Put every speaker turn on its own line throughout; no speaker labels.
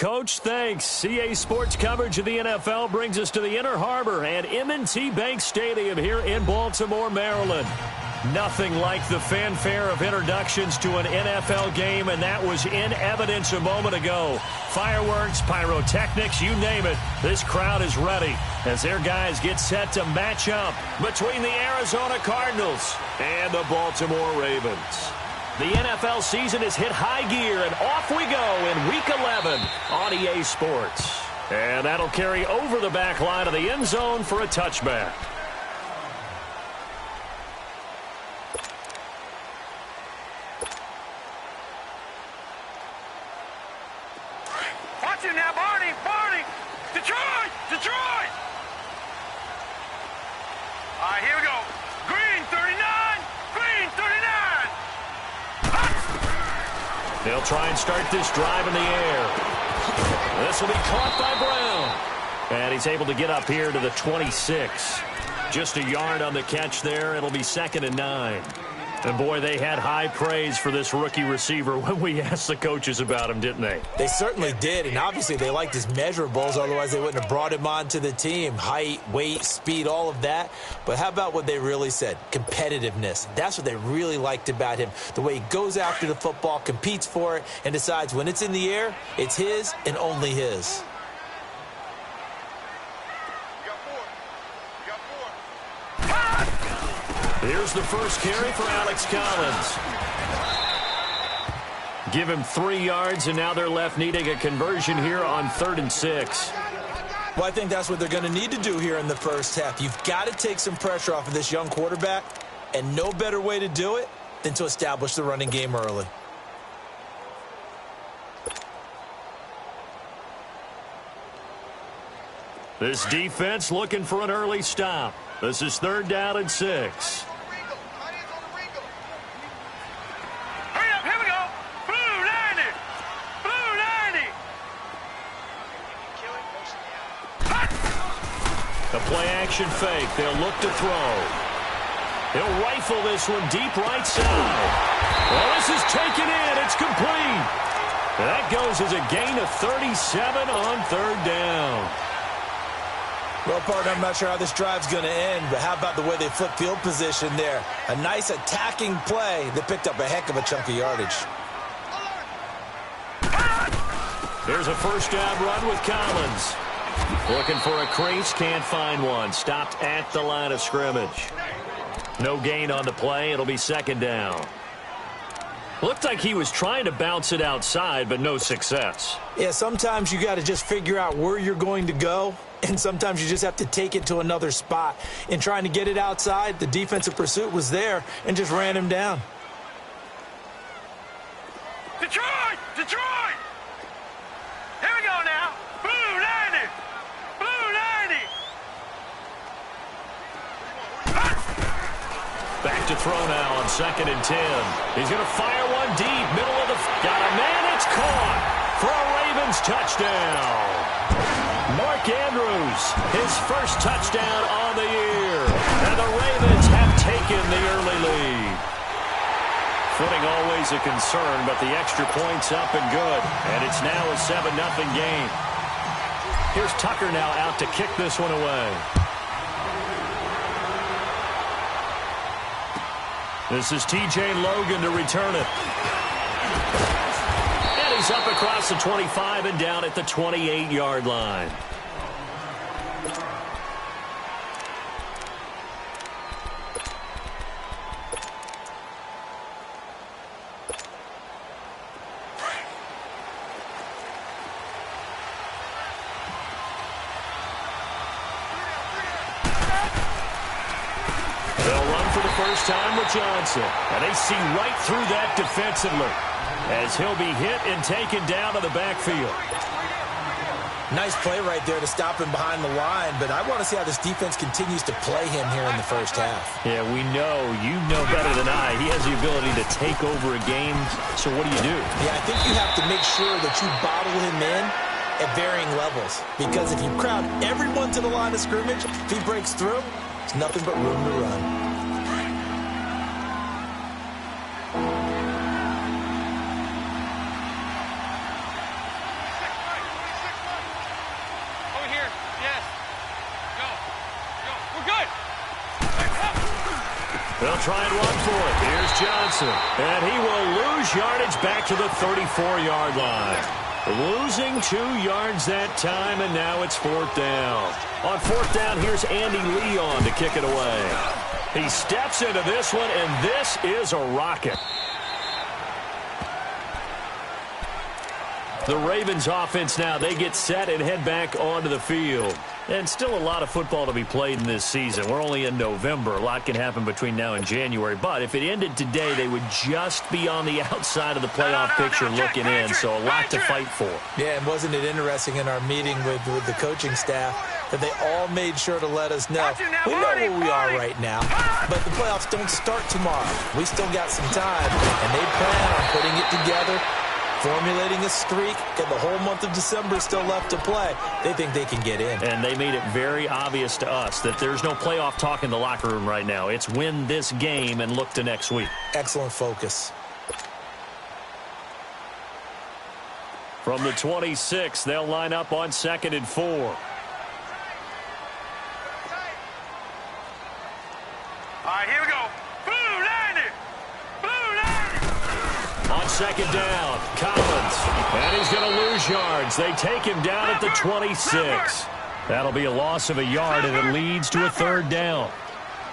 Coach. Thanks. CA Sports coverage of the NFL brings us to the Inner Harbor at M&T Bank Stadium here in Baltimore, Maryland. Nothing like the fanfare of introductions to an NFL game, and that was in evidence a moment ago. Fireworks, pyrotechnics, you name it. This crowd is ready as their guys get set to match up between the Arizona Cardinals and the Baltimore Ravens. The NFL season has hit high gear, and off we go in Week 11 on EA Sports. And that'll carry over the back line of the end zone for a touchback.
Watch him now, Barney! Detroit! All right, here we go. Green 39!
They'll try and start this drive in the air. This will be caught by Brown. And he's able to get up here to the 26. Just a yard on the catch there. It'll be 2nd and 9. And, boy, they had high praise for this rookie receiver when we asked the coaches about him, didn't they?
They certainly did, and obviously they liked his measurables. Otherwise, they wouldn't have brought him onto the team. Height, weight, speed, all of that. But how about what they really said? Competitiveness. That's what they really liked about him. The way he goes after the football, competes for it, and decides when it's in the air, it's his and only his.
Here's the first carry for Alex Collins. Give him 3 yards, and now they're left needing a conversion here on 3rd and 6.
Well, I think that's what they're going to need to do here in the first half. You've got to take some pressure off of this young quarterback, and no better way to do it than to establish the running game early.
This defense looking for an early stop. This is 3rd down and 6. A play-action fake. They'll look to throw. He'll rifle this one deep right side. Well, this is taken in. It's complete. That goes as a gain of 37 on 3rd down.
Well, partner, I'm not sure how this drive's going to end, but how about the way they flip field position there? A nice attacking play that picked up a heck of a chunk of yardage.
Here's a first down run with Collins. Looking for a crease, can't find one. Stopped at the line of scrimmage. No gain on the play. It'll be 2nd down. Looked like he was trying to bounce it outside, but no success.
Yeah, sometimes you got to just figure out where you're going to go, and sometimes you just have to take it to another spot. In trying to get it outside, the defensive pursuit was there and just ran him down.
Detroit! Here we go now. Blue 90!
Back to throw now on 2nd and 10. He's going to fire one deep, middle of the... Got a man, it's caught for a Ravens touchdown. Mark Andrews, his first touchdown on the year. And the Ravens have taken the early lead. Footing always a concern, but the extra point's up and good. And it's now a 7-0 game. Here's Tucker now out to kick this one away. This is T.J. Logan to return it. And he's up across the 25 and down at the 28-yard line. First time with Johnson. And they see right through that defensively as he'll be hit and taken down to the backfield.
Nice play right there to stop him behind the line, but I want to see how this defense continues to play him here in the first half.
Yeah, we know. You know better than I. He has the ability to take over a game, so what do?
Yeah, I think you have to make sure that you bottle him in at varying levels, because if you crowd everyone to the line of scrimmage, if he breaks through, it's nothing but room to run.
They'll try and run for it. Here's Johnson. And he will lose yardage back to the 34-yard line. Losing 2 yards that time, and now it's 4th down. On 4th down, here's Andy Leon to kick it away. He steps into this one, and this is a rocket. The Ravens offense now, they get set and head back onto the field. And still a lot of football to be played in this season. We're only in November. A lot can happen between now and January. But if it ended today, they would just be on the outside of the playoff picture looking in. So a lot to fight for.
Yeah, and wasn't it interesting in our meeting with the coaching staff that they all made sure to let us know, we know where we are right now, but the playoffs don't start tomorrow. We still got some time, and they plan on putting it together, formulating a streak, and the whole month of December still left to play. They think they can get in.
And they made it very obvious to us that there's no playoff talk in the locker room right now. It's win this game and look to next week.
Excellent focus.
From the 26, they'll line up on 2nd and 4.
All right, here we go. Blue line it. Blue line it.
On 2nd down, Collins. And he's going to lose yards. They take him down at the 26. That'll be a loss of a yard, and it leads to a 3rd down.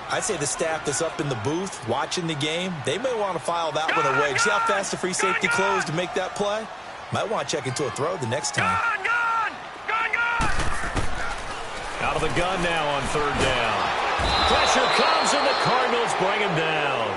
I'd say the staff that's up in the booth watching the game, they may want to file that one away. See how fast the free safety closed to make that play? Might want to check into a throw the next time.
Gone.
Out of the gun now on 3rd down. Pressure comes, and the Cardinals bring him down.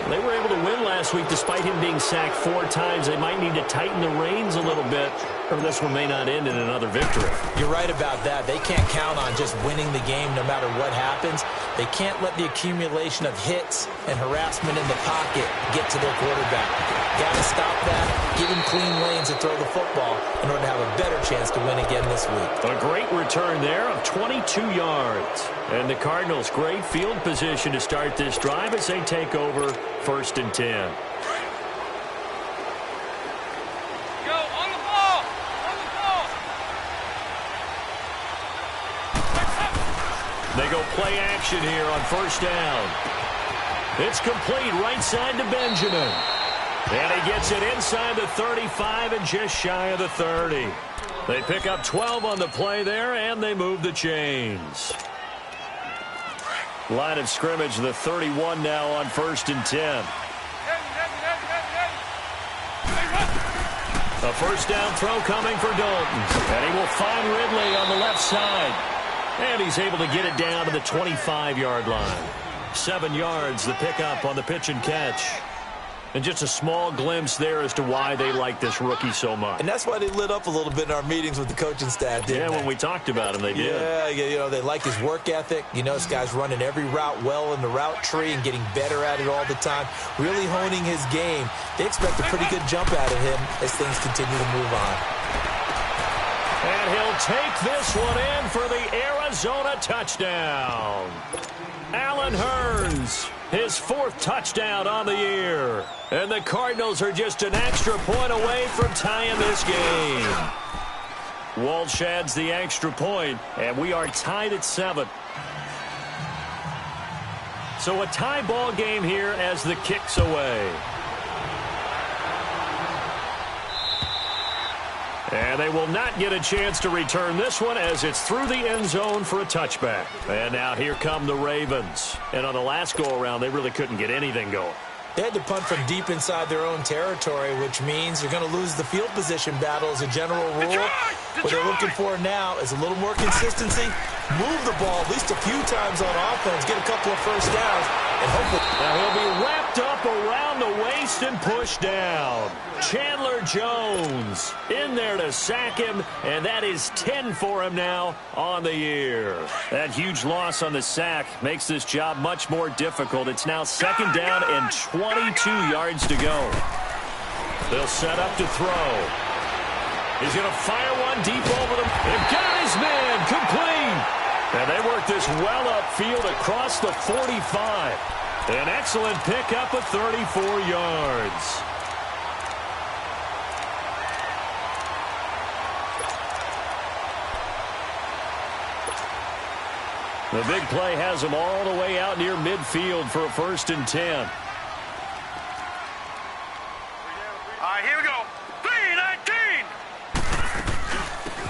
They were able to win last week despite him being sacked 4 times. They might need to tighten the reins a little bit, or this one may not end in another victory.
You're right about that. They can't count on just winning the game no matter what happens. They can't let the accumulation of hits and harassment in the pocket get to their quarterback. Got to stop that, give him clean lanes to throw the football in order to have a better chance to win again this week.
A great return there of 22 yards. And the Cardinals, great field position to start this drive as they take over 1st and 10.
Go on the ball.
They go play action here on 1st down. It's complete right side to Benjamin. And he gets it inside the 35 and just shy of the 30. They pick up 12 on the play there, and they move the chains. Line of scrimmage, the 31 now on 1st and 10. A 1st down throw coming for Dalton. And he will find Ridley on the left side. And he's able to get it down to the 25-yard line. 7 yards, the pickup on the pitch and catch. And just a small glimpse there as to why they like this rookie so much.
And that's why they lit up a little bit in our meetings with the coaching staff, didn't they?
When we talked about him, they did.
Yeah, you know, they like his work ethic. You know, this guy's running every route well in the route tree and getting better at it all the time, really honing his game. They expect a pretty good jump out of him as things continue to move on.
And he'll take this one in for the Arizona touchdown. Allen Hurns, his 4th touchdown on the year. And the Cardinals are just an extra point away from tying this game. Walsh adds the extra point, and we are tied at 7. So a tie ball game here as the kick's away. And they will not get a chance to return this one as it's through the end zone for a touchback. And now here come the Ravens. And on the last go-around, they really couldn't get anything going.
They had to punt from deep inside their own territory, which means you're going to lose the field position battle as a general rule. What they're looking for now is a little more consistency, move the ball at least a few times on offense, get a couple of 1st downs, and hopefully...
Now he'll be wrapped up around the waist and pushed down. Chandler Jones in there to sack him, and that is 10 for him now on the year. That huge loss on the sack makes this job much more difficult. It's now 2nd down and 22 yards to go. They'll set up to throw. He's going to fire one deep over them. They've got his man complete. And they work this well upfield across the 45. An excellent pickup of 34 yards. The big play has him all the way out near midfield for a 1st and 10.
All right, here we go. 3-19.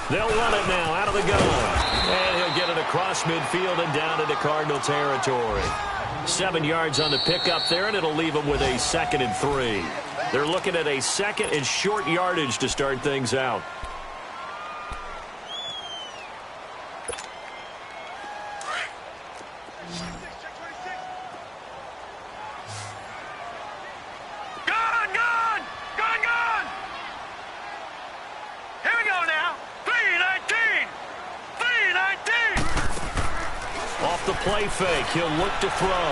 They'll run it now out of the gun. And he'll get it across midfield and down into Cardinal territory. 7 yards on the pickup there, and it'll leave them with a 2nd and 3. They're looking at a 2nd and short yardage to start things out.
Gun, gun! Gun, gun! Here we go now. 3-19. 3-19.
Off the play fake, he'll look to throw.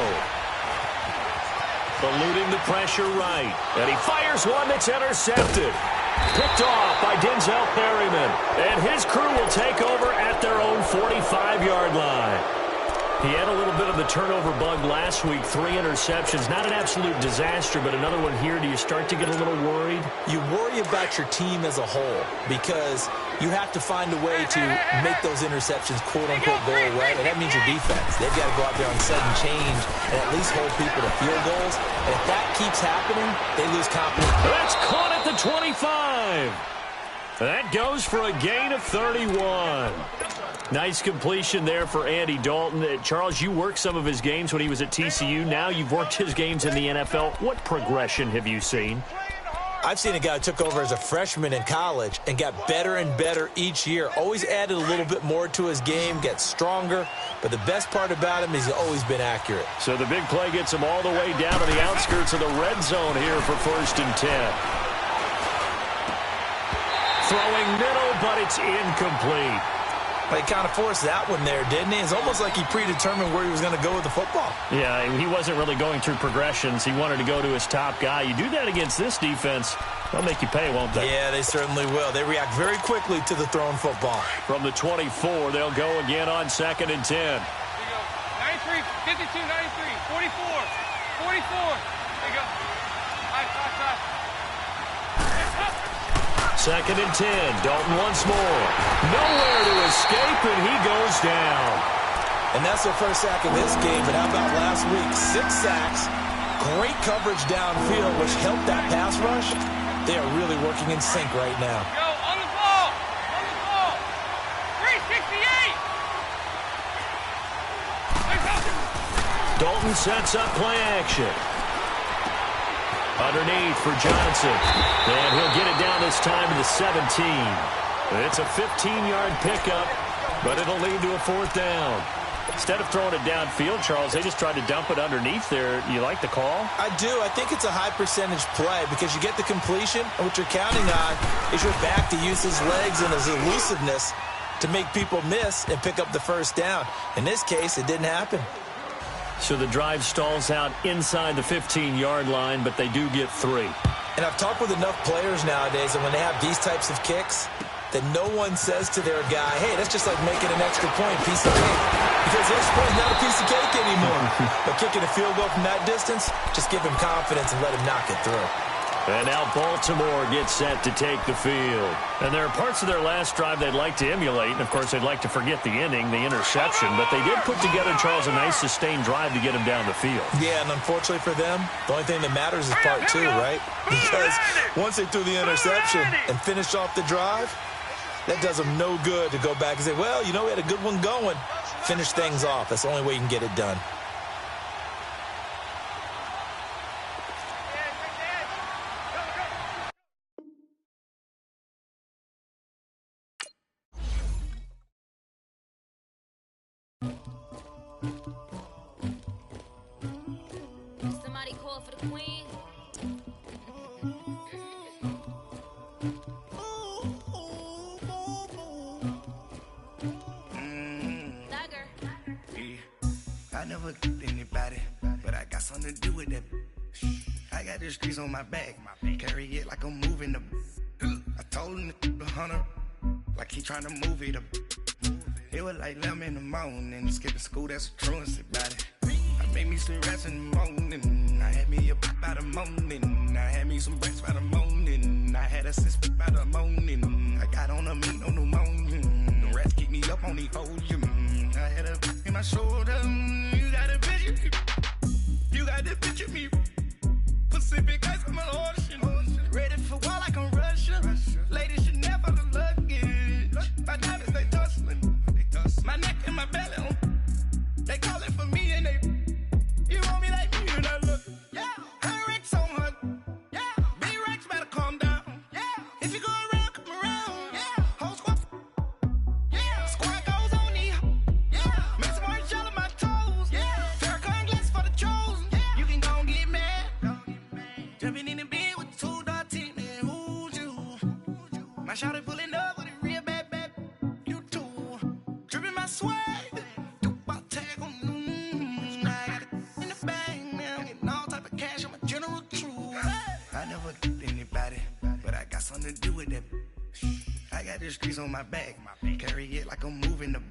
Eluding the pressure right. And he fires one that's intercepted. Picked off by Denzel Perryman. And his crew will take over at their own 45-yard line. He had a little bit of the turnover bug last week. 3 interceptions. Not an absolute disaster, but another one here. Do you start to get a little worried?
You worry about your team as a whole because you have to find a way to make those interceptions, quote-unquote, go away, and that means your defense. They've got to go out there on sudden change and at least hold people to field goals. And if that keeps happening, they lose confidence.
That's caught at the 25. That goes for a gain of 31. Nice completion there for Andy Dalton. Charles, you worked some of his games when he was at TCU. Now you've worked his games in the NFL. What progression have you seen?
I've seen a guy who took over as a freshman in college and got better and better each year. Always added a little bit more to his game, gets stronger. But the best part about him is he's always been accurate.
So the big play gets him all the way down to the outskirts of the red zone here for 1st and 10. Throwing middle, but it's incomplete.
He kind of forced that one there, didn't he? It's almost like he predetermined where he was going to go with the football.
Yeah, he wasn't really going through progressions. He wanted to go to his top guy. You do that against this defense, they'll make you pay, won't they?
Yeah, they certainly will. They react very quickly to the thrown football.
From the 24, they'll go again on 2nd and 10.
There you go. 93, 52, 93, 44, 44. There you go. High.
2nd and 10. Dalton once more. Nowhere to escape, and he goes down.
And that's their first sack of this game. But how about last week? 6 sacks. Great coverage downfield, which helped that pass rush. They are really working in sync right now.
Go, on the ball. On the ball. 368.
Dalton sets up play action. Underneath for Johnson. And he'll get it down this time to the 17. It's a 15-yard pickup, but it'll lead to a 4th down. Instead of throwing it downfield, Charles, they just tried to dump it underneath there. You like the call?
I do. I think it's a high-percentage play because you get the completion, and what you're counting on is your back to use his legs and his elusiveness to make people miss and pick up the 1st down. In this case, it didn't happen.
So the drive stalls out inside the 15-yard line, but they do get 3.
And I've talked with enough players nowadays that when they have these types of kicks, that no one says to their guy, hey, that's just like making an extra point, piece of cake. Because the extra point is not a piece of cake anymore. But kicking a field goal from that distance, just give him confidence and let him knock it through.
And now Baltimore gets set to take the field. And there are parts of their last drive they'd like to emulate. And, of course, they'd like to forget the ending, the interception. But they did put together, Charles, a nice sustained drive to get him down the field.
Yeah, and unfortunately for them, the only thing that matters is part 2, right? Because once they threw the interception and finished off the drive, that does them no good to go back and say, well, you know, we had a good one going. Finish things off. That's the only way you can get it done.
Somebody call for the queen.
I never killed anybody, but I got something to do with that. I got the streets on my back, carry it like I'm moving the. I told him the hunter, like he trying to move it up. It was like 11 in the morning, skipping school, that's a truancy about it. I made me some rats in the morning, I had me a pop by the morning, I had me some breaks by the morning, I had a six by the morning, I got on a meat on the morning, the tried to keep me up on these hoes. I had a in my shoulder. You got a picture. You got the picture me. Pacific ice on my ocean. Ready for war like I'm Russian. Ladies should never the luggage. My diamonds they tussling. My neck and my belly. They calling for me and they. You want me like me and I look. Yeah. Her Rex on her. Yeah. B-Rex better calm down. Yeah. If you go around, come around. Yeah. Whole squad. Yeah. Squad goes on me. Yeah. Make some orange gel on my toes. Yeah. Farrakhan glass for the chosen. Yeah. You can go and get mad. Jumping in the bed with 2 dark teeth, man. Who's you? My shawty pulling up with a real bad. You too. Dripping my swag. I never did anybody, but I got something to do with that. I got the streets on my back, carry it like I'm moving the.